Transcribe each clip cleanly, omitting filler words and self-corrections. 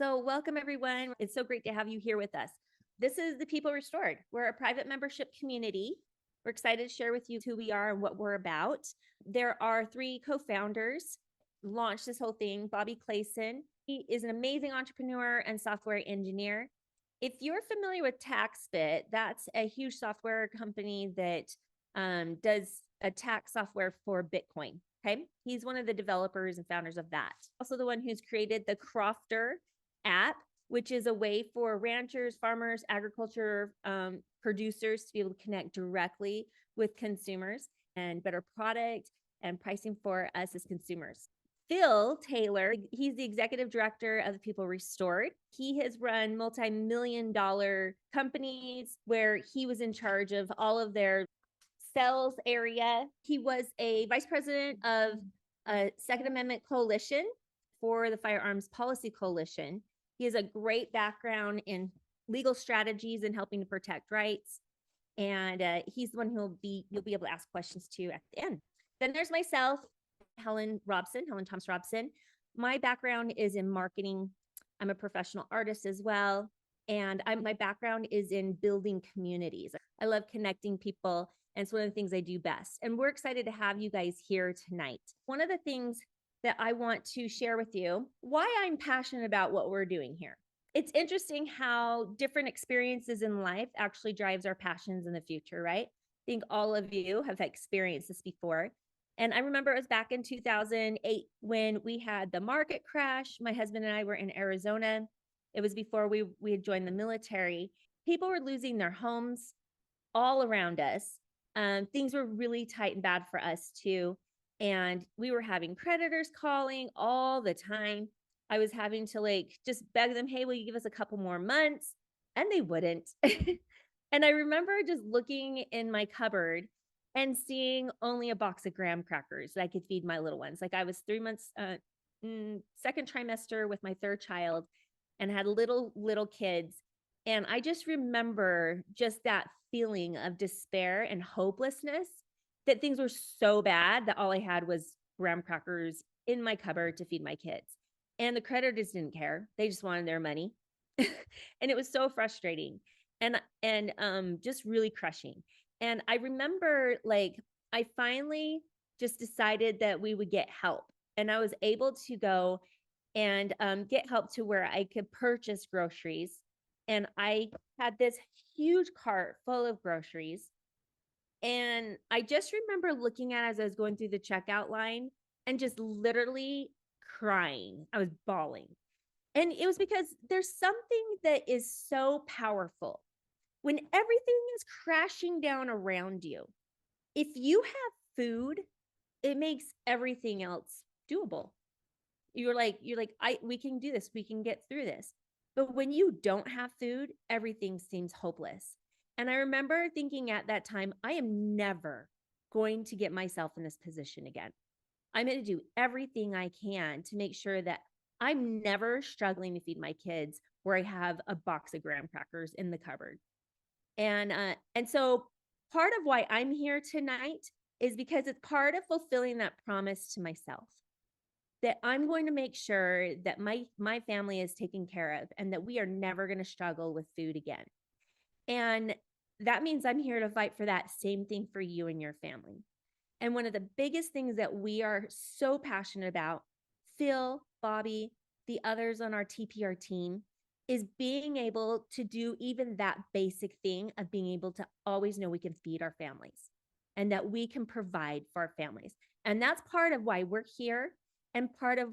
So welcome everyone. It's so great to have you here with us. This is the People Restored. We're a private membership community. We're excited to share with you who we are and what we're about. There are three co-founders launched this whole thing. Bobby Clayson, he is an amazing entrepreneur and software engineer. If you're familiar with TaxBit, that's a huge software company that does a tax software for Bitcoin. Okay. He's one of the developers and founders of that. Also the one who's created the Crofter app, which is a way for ranchers, farmers, agriculture producers to be able to connect directly with consumers and better product and pricing for us as consumers. Phil Taylor, he's the executive director of the People Restored. He has run multi-million-dollar companies where he was in charge of all of their sales area. He was a vice president of a Second Amendment Coalition for the Firearms Policy Coalition. He has a great background in legal strategies and helping to protect rights. And he's the one you'll be able to ask questions to at the end. Then there's myself, Helen Thomas Robson. My background is in marketing. I'm a professional artist as well. And my background is in building communities. I love connecting people, and it's one of the things I do best. And we're excited to have you guys here tonight. One of the things that I want to share with you, why I'm passionate about what we're doing here. It's interesting how different experiences in life actually drives our passions in the future, right? I think all of you have experienced this before. And I remember it was back in 2008 when we had the market crash. My husband and I were in Arizona. It was before we had joined the military. People were losing their homes all around us. Things were really tight and bad for us too. And we were having creditors calling all the time. I was having to just beg them, hey, will you give us a couple more months? And they wouldn't. And I remember just looking in my cupboard and seeing only a box of graham crackers that I could feed my little ones. Like I was 3 months, second trimester with my third child and had little kids. And I just remember just that feeling of despair and hopelessness, that things were so bad that all I had was graham crackers in my cupboard to feed my kids. And the creditors didn't care. They just wanted their money. And it was so frustrating and just really crushing. And I remember I finally just decided that we would get help. And I was able to go and get help to where I could purchase groceries. And I had this huge cart full of groceries. And I just remember looking at it as I was going through the checkout line and just literally crying. I was bawling. And it was because there's something that is so powerful when everything is crashing down around you. If you have food, it makes everything else doable. You're like, we can do this. We can get through this. But when you don't have food, everything seems hopeless. And I remember thinking at that time, I am never going to get myself in this position again. I'm going to do everything I can to make sure that I'm never struggling to feed my kids where I have a box of graham crackers in the cupboard. And so part of why I'm here tonight is because it's part of fulfilling that promise to myself, that I'm going to make sure that my family is taken care of and that we are never going to struggle with food again. And that means I'm here to fight for that same thing for you and your family. And one of the biggest things that we are so passionate about, Phil, Bobby, the others on our TPR team, is being able to do even that basic thing of being able to always know we can feed our families and that we can provide for our families. And that's part of why we're here. And part of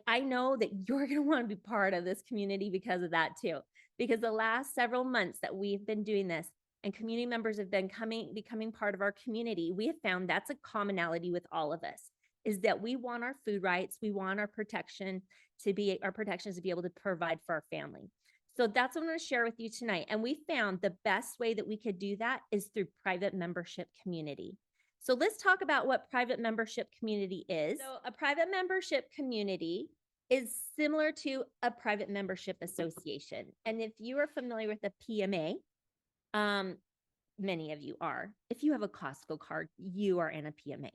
I know that you're going to want to be part of this community because of that too. Because the last several months that we've been doing this and community members have been becoming part of our community, we have found that's a commonality with all of us, is that we want our food rights. We want our protections to be able to provide for our family. So that's what I'm going to share with you tonight. And we found the best way that we could do that is through private membership community. So let's talk about what private membership community is. So a private membership community is similar to a private membership association. And if you are familiar with the PMA, many of you are. If you have a Costco card, you are in a PMA.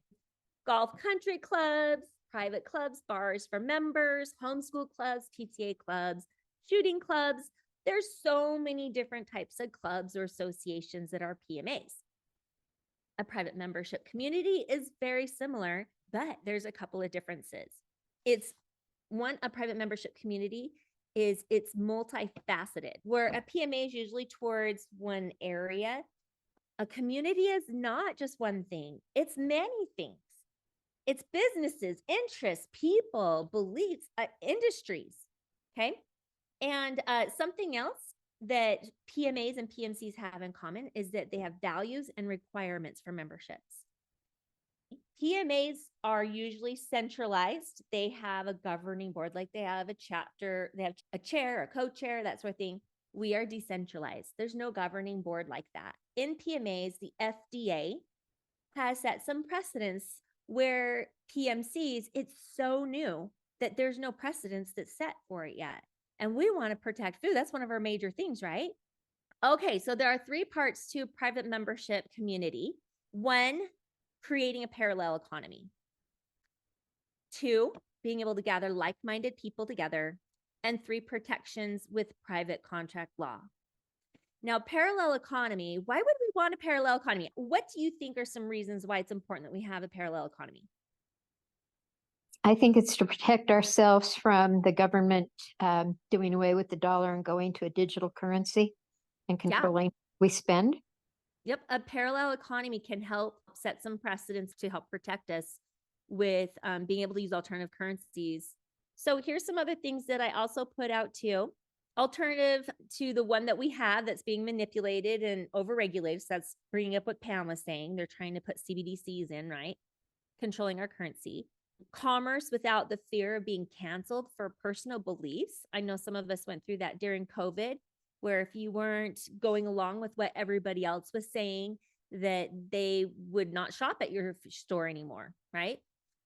Golf country clubs, private clubs, bars for members, homeschool clubs, PTA clubs, shooting clubs. There's so many different types of clubs or associations that are PMAs. A private membership community is very similar, but there's a couple of differences. A private membership community it's multifaceted, where a PMA is usually towards one area. A community is not just one thing, it's many things. It's businesses, interests, people, beliefs, industries. Okay. And something else that PMAs and PMCs have in common is that they have values and requirements for memberships. PMAs are usually centralized. They have a governing board, like they have a chapter, they have a chair, a co-chair, that sort of thing. We are decentralized. There's no governing board like that. In PMAs, the FDA has set some precedents where PMCs, it's so new that there's no precedents that's set for it yet. And we want to protect food. That's one of our major things, right? Okay, so there are three parts to private membership community. One, creating a parallel economy. Two, being able to gather like-minded people together. And three, protections with private contract law. Now, parallel economy, why would we want a parallel economy? What do you think are some reasons why it's important that we have a parallel economy? I think it's to protect ourselves from the government doing away with the dollar and going to a digital currency and controlling we spend. Yep. A parallel economy can help set some precedents to help protect us with being able to use alternative currencies. So here's some other things that I also put out too. Alternative to the one that we have that's being manipulated and overregulated. So that's bringing up what Pam was saying. They're trying to put CBDCs in, right? Controlling our currency. Commerce without the fear of being canceled for personal beliefs. I know some of us went through that during COVID, where if you weren't going along with what everybody else was saying, that they would not shop at your store anymore, right?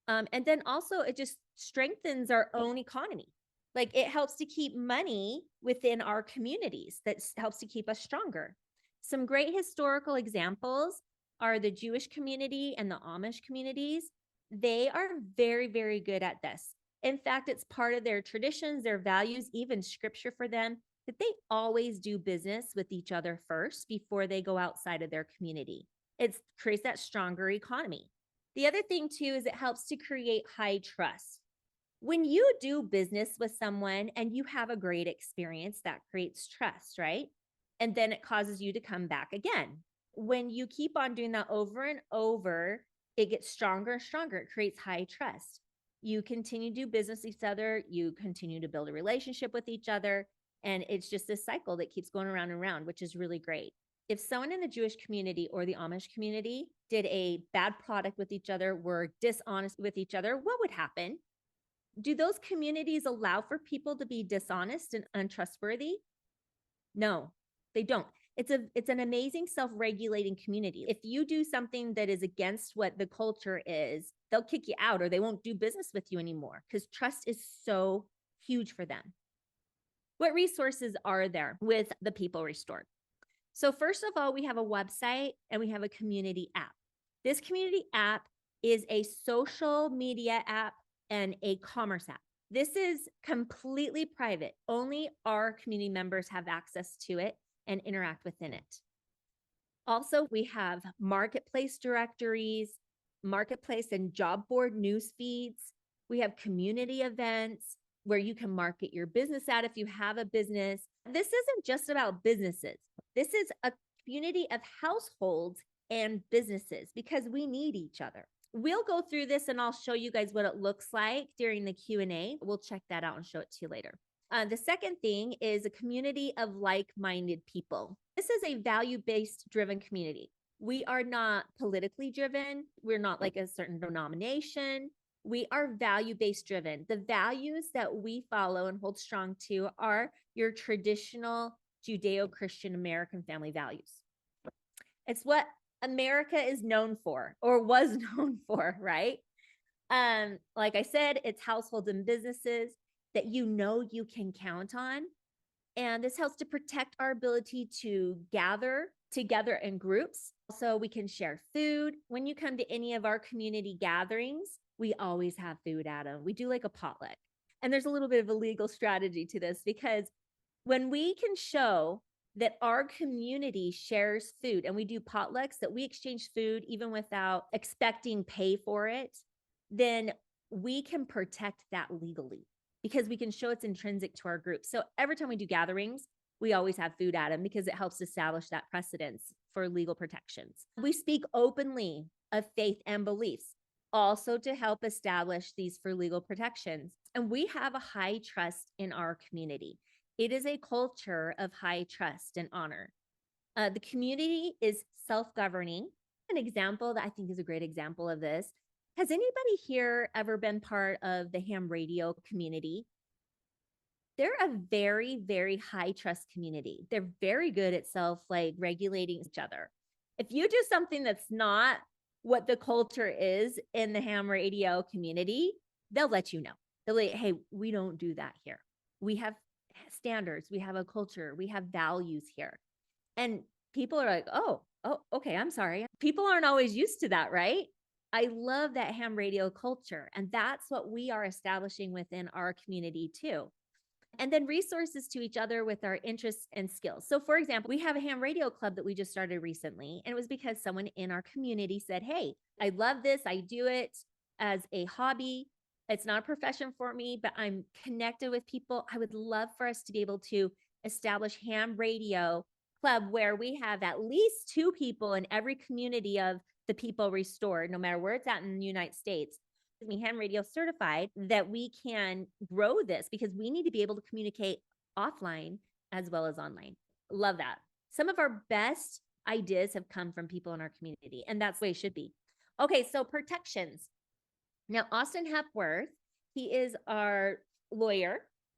And then also it just strengthens our own economy. Like it helps to keep money within our communities. That helps to keep us stronger. Some great historical examples are the Jewish community and the Amish communities. They are very, very good at this. In fact, it's part of their traditions, their values, even scripture for them, that they always do business with each other first before they go outside of their community. It creates that stronger economy. The other thing too is it helps to create high trust. When you do business with someone and you have a great experience, that creates trust, right? And then it causes you to come back again. When you keep on doing that over and over, it gets stronger and stronger. It creates high trust. You continue to do business with each other. You continue to build a relationship with each other. And it's just this cycle that keeps going around and around, which is really great. If someone in the Jewish community or the Amish community did a bad product with each other, were dishonest with each other, what would happen? Do those communities allow for people to be dishonest and untrustworthy? No, they don't. It's an amazing self-regulating community. If you do something that is against what the culture is, they'll kick you out or they won't do business with you anymore because trust is so huge for them. What resources are there with the People Restored? So first of all, we have a website and we have a community app. This community app is a social media app and a commerce app. This is completely private. Only our community members have access to it and interact within it. Also, we have marketplace directories, marketplace and job board news feeds. We have community events where you can market your business at if you have a business. This isn't just about businesses. This is a community of households and businesses because we need each other. We'll go through this and I'll show you guys what it looks like during the Q&A. We'll check that out and show it to you later. The second thing is a community of like-minded people. This is a value-based driven community. We are not politically driven. We're not like a certain denomination. We are value-based driven. The values that we follow and hold strong to are your traditional Judeo-Christian American family values. It's what America is known for or was known for, right? Like I said, it's households and businesses that you know you can count on. And this helps to protect our ability to gather together in groups. So we can share food. When you come to any of our community gatherings, we always have food at them. We do like a potluck. And there's a little bit of a legal strategy to this, because when we can show that our community shares food and we do potlucks, that we exchange food even without expecting pay for it, then we can protect that legally because we can show it's intrinsic to our group. So every time we do gatherings, we always have food at them because it helps establish that precedence for legal protections. We speak openly of faith and beliefs, also to help establish these for legal protections. And we have a high trust in our community. It is a culture of high trust and honor. The community is self-governing. An example that I think is a great example of this. Has anybody here ever been part of the ham radio community? They're a very, very high trust community. They're very good at regulating each other. If you do something that's not what the culture is in the ham radio community, they'll let you know. They'll like, hey, we don't do that here. We have standards, we have a culture, we have values here. And people are like, oh, okay, I'm sorry. People aren't always used to that, right? I love that ham radio culture. And that's what we are establishing within our community too. And then resources to each other with our interests and skills. So for example, we have a ham radio club that we just started recently. And it was because someone in our community said, hey, I love this. I do it as a hobby. It's not a profession for me, but I'm connected with people. I would love for us to be able to establish ham radio club where we have at least 2 people in every community of the people restored, no matter where it's at in the United States, ham radio certified, that we can grow this because we need to be able to communicate offline as well as online. Love that. Some of our best ideas have come from people in our community, and that's the way it should be. Okay, so protections. Now, Austin Hepworth, he is our lawyer.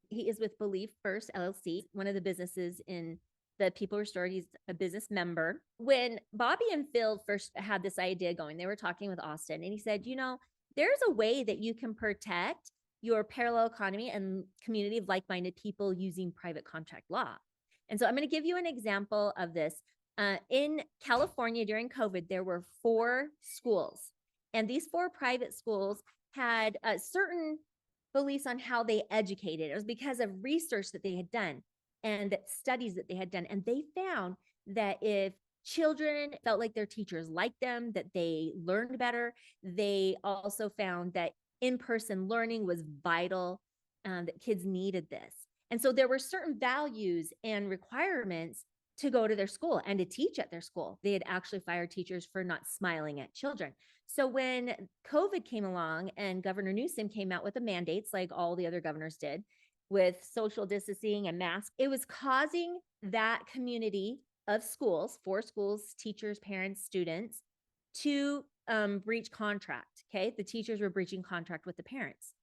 He is with Believe First LLC, one of the businesses in the People Restored. He's a business member. When Bobby and Phil first had this idea going, they were talking with Austin, and he said, you know, there's a way that you can protect your parallel economy and community of like-minded people using private contract law. And so I'm going to give you an example of this. In California during COVID, there were 4 schools, and these 4 private schools had certain beliefs on how they educated. It was because of research that they had done and studies that they had done. And they found that if children felt like their teachers liked them, that they learned better. They also found that in-person learning was vital, that kids needed this. And so there were certain values and requirements to go to their school and to teach at their school. They had actually fired teachers for not smiling at children. So when COVID came along and Governor Newsom came out with the mandates, like all the other governors did, with social distancing and masks, it was causing that community of schools, 4 schools, teachers, parents, students, to breach contract. Okay. The teachers were breaching contract with the parents.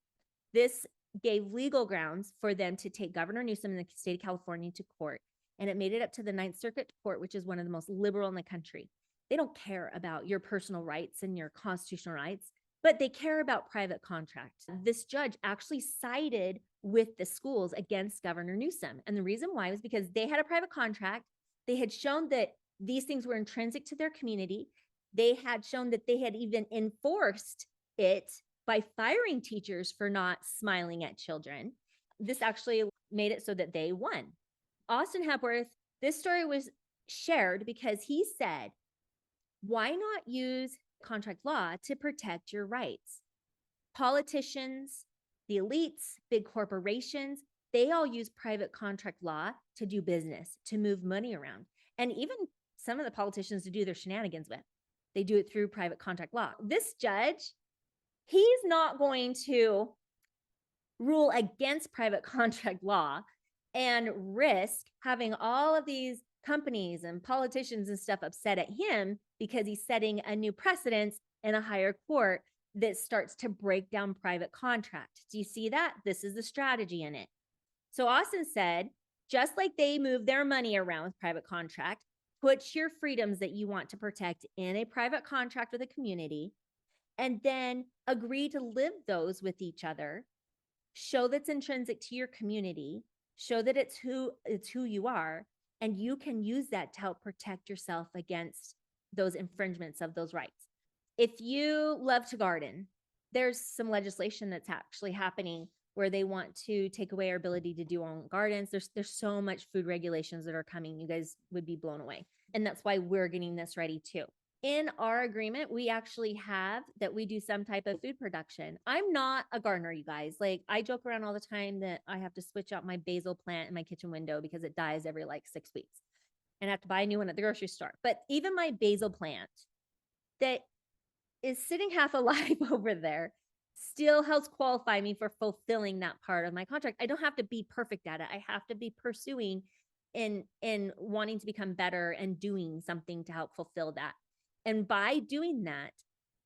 This gave legal grounds for them to take Governor Newsom in the state of California to court. And it made it up to the Ninth Circuit Court, which is one of the most liberal in the country. They don't care about your personal rights and your constitutional rights, but they care about private contract. This judge actually sided with the schools against Governor Newsom. And the reason why was because they had a private contract. They had shown that these things were intrinsic to their community. They had shown that they had even enforced it by firing teachers for not smiling at children. This actually made it so that they won. Austin Hepworth, this story was shared because he said, why not use contract law to protect your rights? Politicians, the elites, big corporations, they all use private contract law to do business, to move money around. And even some of the politicians to do their shenanigans with, they do it through private contract law. This judge, he's not going to rule against private contract law and risk having all of these companies and politicians and stuff upset at him because he's setting a new precedence in a higher court that starts to break down private contract. Do you see that? This is the strategy in it. So Austin said, just like they move their money around with private contract, put your freedoms that you want to protect in a private contract with a community, and then agree to live those with each other. Show that's intrinsic to your community. Show that it's who you are, and you can use that to help protect yourself against those infringements of those rights. If you love to garden there's some legislation that's actually happening where they want to take away our ability to do our own gardens. There's so much food regulations that are coming. You guys would be blown away. And that's why we're getting this ready too. In our agreement, we actually have that we do some type of food production. I'm not a gardener, you guys. Like, I joke around all the time that I have to switch out my basil plant in my kitchen window because it dies every like 6 weeks and I have to buy a new one at the grocery store. But even my basil plant that is sitting half alive over there still helps qualify me for fulfilling that part of my contract. I don't have to be perfect at it. I have to be pursuing in wanting to become better and doing something to help fulfill that. And by doing that,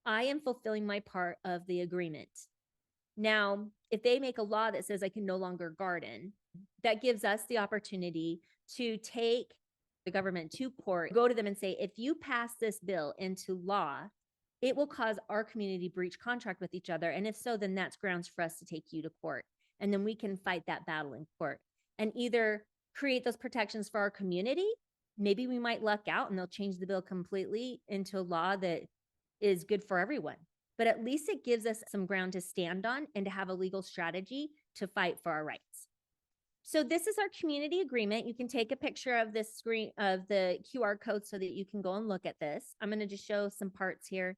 I am fulfilling my part of the agreement. Now, if they make a law that says I can no longer garden, that gives us the opportunity to take the government to court, go to them and say, if you pass this bill into law, it will cause our community breach contract with each other. And if so, then that's grounds for us to take you to court. And then we can fight that battle in court and either create those protections for our community. Maybe we might luck out and they'll change the bill completely into a law that is good for everyone. But at least it gives us some ground to stand on and to have a legal strategy to fight for our rights. So this is our community agreement. You can take a picture of this screen of the QR code so that you can go and look at this. I'm going to just show some parts here.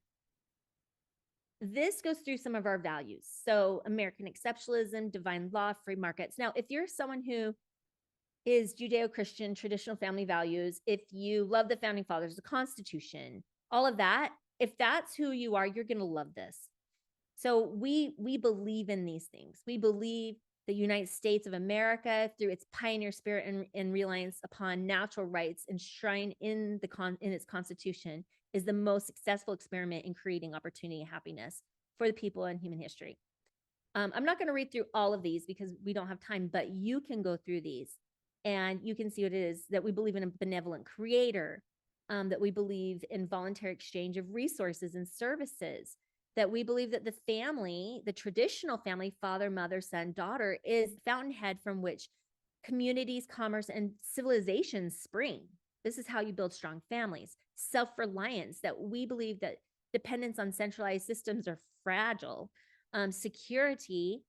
This goes through some of our values. So American exceptionalism, divine law, free markets. Now, if you're someone who is Judeo-Christian, traditional family values, if you love the founding fathers, the Constitution, all of that, if that's who you are, you're going to love this. So we believe in these things. We believe the United States of America, through its pioneer spirit and reliance upon natural rights enshrined in its Constitution, is the most successful experiment in creating opportunity and happiness for the people in human history. I'm not going to read through all of these because we don't have time, but you can go through these and you can see what it is that we believe in a benevolent creator, that we believe in voluntary exchange of resources and services, that we believe that the family, the traditional family, father, mother, son, daughter, is the fountainhead from which communities, commerce, and civilizations spring. This is how you build strong families. Self-reliance, that we believe that dependence on centralized systems are fragile. Security,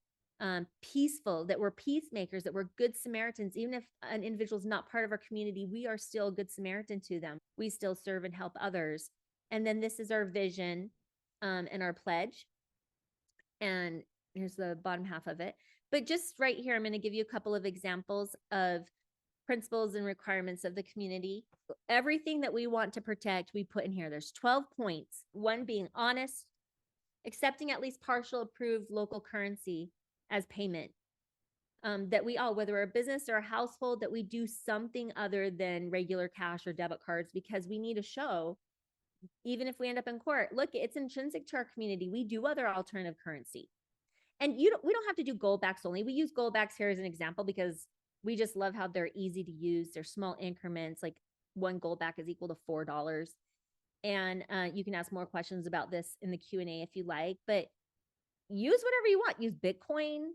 peaceful, that we're peacemakers, that we're good Samaritans. Even if an individual is not part of our community, we are still a good Samaritan to them. We still serve and help others. And then this is our vision and our pledge. And here's the bottom half of it. But just right here, I'm going to give you a couple of examples of principles and requirements of the community. Everything that we want to protect, we put in here. There's 12 points. One being honest, accepting at least partial approved local currency as payment. That we all, whether we're a business or a household, that we do something other than regular cash or debit cards, because we need to show, even if we end up in court, look, it's intrinsic to our community. We do other alternative currency. And we don't have to do gold backs only. We use gold backs here as an example because we just love how they're easy to use. They're small increments, like one gold back is equal to $4. And you can ask more questions about this in the Q&A if you like, but use whatever you want. Use Bitcoin.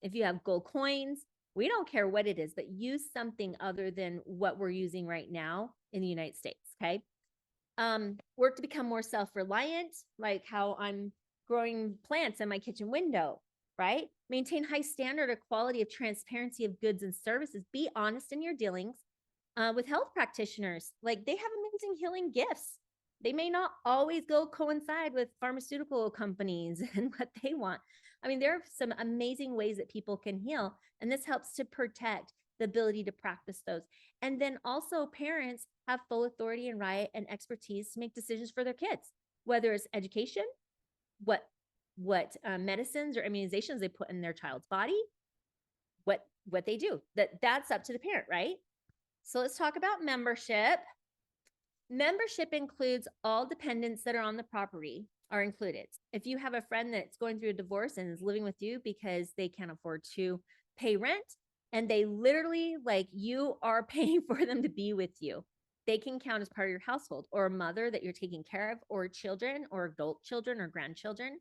If you have gold coins, we don't care what it is, but use something other than what we're using right now in the United States, okay? Work to become more self-reliant, like how I'm growing plants in my kitchen window, right? Maintain high standard of quality of transparency of goods and services. Be honest in your dealings with health practitioners. Like, they have amazing healing gifts. They may not always go coincide with pharmaceutical companies and what they want. I mean, there are some amazing ways that people can heal, and this helps to protect the ability to practice those. And then also, parents have full authority and right and expertise to make decisions for their kids, whether it's education, what medicines or immunizations they put in their child's body, what they do. That's up to the parent, right? So let's talk about membership. Membership includes all dependents that are on the property are included. If you have a friend that's going through a divorce and is living with you because they can't afford to pay rent, and they literally, like, you are paying for them to be with you, they can count as part of your household, or a mother that you're taking care of, or children, or adult children, or grandchildren.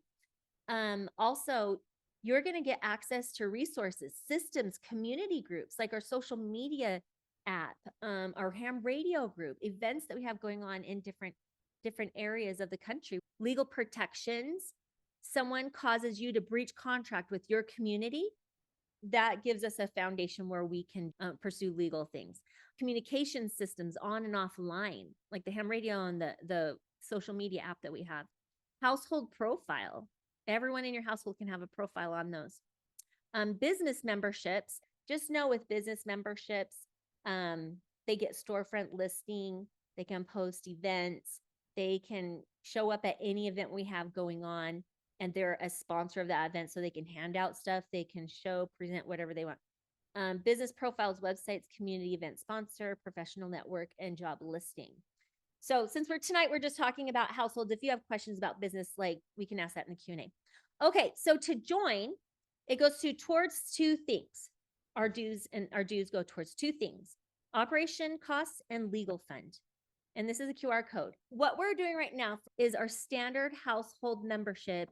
Also, you're going to get access to resources, systems, community groups, like our social media app, our ham radio group, events that we have going on in different areas of the country, legal protections, someone causes you to breach contract with your community, that gives us a foundation where we can pursue legal things. Communication systems on and offline, like the ham radio and the social media app that we have. Household profile. Everyone in your household can have a profile on those. Business memberships. Just know with business memberships, they get storefront listing. They can post events. They can show up at any event we have going on, and they're a sponsor of that event, so they can hand out stuff. They can show, present, whatever they want. Business profiles, websites, community event sponsor, professional network, and job listing. So since we're just talking about households, if you have questions about business, like we can ask that in the Q&A. Okay, so to join, it goes towards two things. Our dues go towards two things: operation costs and legal fund. And this is a QR code. What we're doing right now is our standard household membership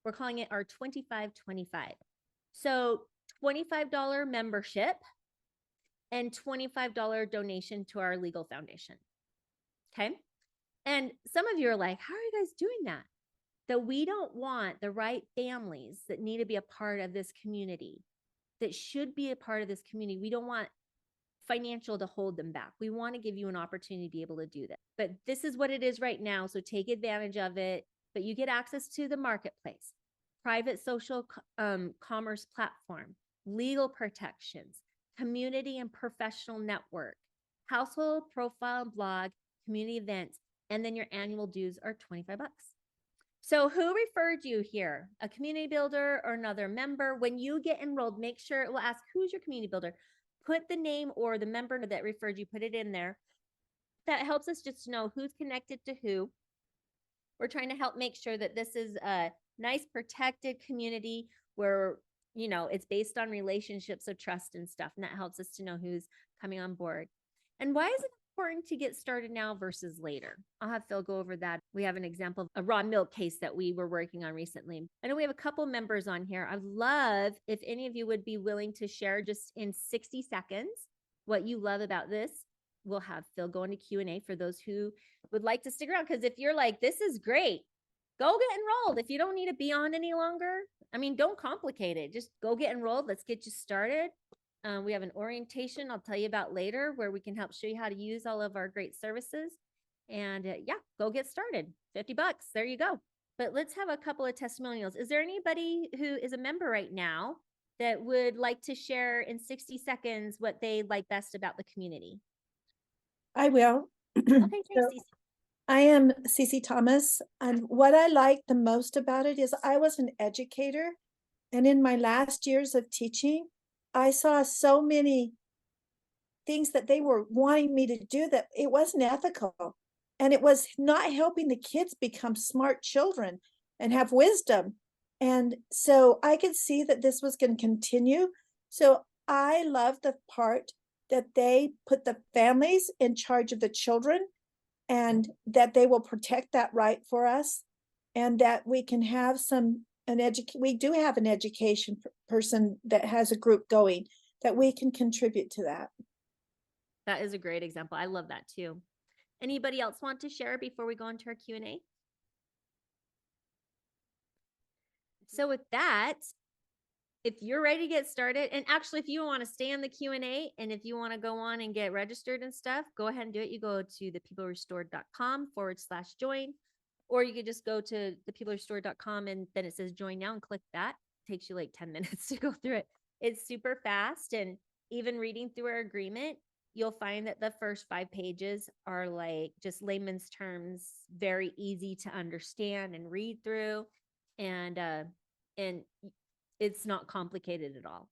we're calling it our 25-25. So $25 membership and $25 donation to our legal foundation. Okay. And some of you are like, how are you guys doing that? That we don't want the right families that need to be a part of this community, that should be a part of this community. We don't want financial to hold them back. We want to give you an opportunity to be able to do that. But this is what it is right now. So take advantage of it. But you get access to the marketplace, private social commerce platform, legal protections, community and professional network, household profile and blog, community events, and then your annual dues are $25. So who referred you here? A community builder or another member? When you get enrolled, make sure it will ask, who's your community builder? Put the name or the member that referred you, put it in there. That helps us just to know who's connected to who. We're trying to help make sure that this is a nice, protected community where, it's based on relationships of trust and stuff. And that helps us to know who's coming on board. And why is it important to get started now versus later? I'll have Phil go over that. We have an example of a raw milk case that we were working on recently. I know we have a couple members on here. I'd love if any of you would be willing to share just in 60 seconds what you love about this. We'll have Phil go into Q&A for those who would like to stick around. Because if you're like, this is great, go get enrolled. If you don't need to be on any longer, don't complicate it. Just go get enrolled. Let's get you started. We have an orientation I'll tell you about later where we can help show you how to use all of our great services. And go get started. $50. There you go. But let's have a couple of testimonials. Is there anybody who is a member right now that would like to share in 60 seconds what they like best about the community? I will. Okay, thanks, Cece. I am Cece Thomas, and what I like the most about it is I was an educator, and in my last years of teaching, I saw so many things that they were wanting me to do that it wasn't ethical, and it was not helping the kids become smart children and have wisdom. And so I could see that this was going to continue. So I love the part that they put the families in charge of the children, and that they will protect that right for us, and that we can have we do have an education person that has a group going, that we can contribute to that. That is a great example. I love that too. Anybody else want to share before we go into our Q&A? So with that, if you're ready to get started, and actually, if you want to stay in the Q&A, and if you want to go on and get registered and stuff, go ahead and do it. You go to thepeoplerestored.com/join, or you could just go to thepeoplerestored.com and then it says join now and click that. It takes you like 10 minutes to go through it. It's super fast. And even reading through our agreement, you'll find that the first 5 pages are like just layman's terms, very easy to understand and read through. And it's not complicated at all.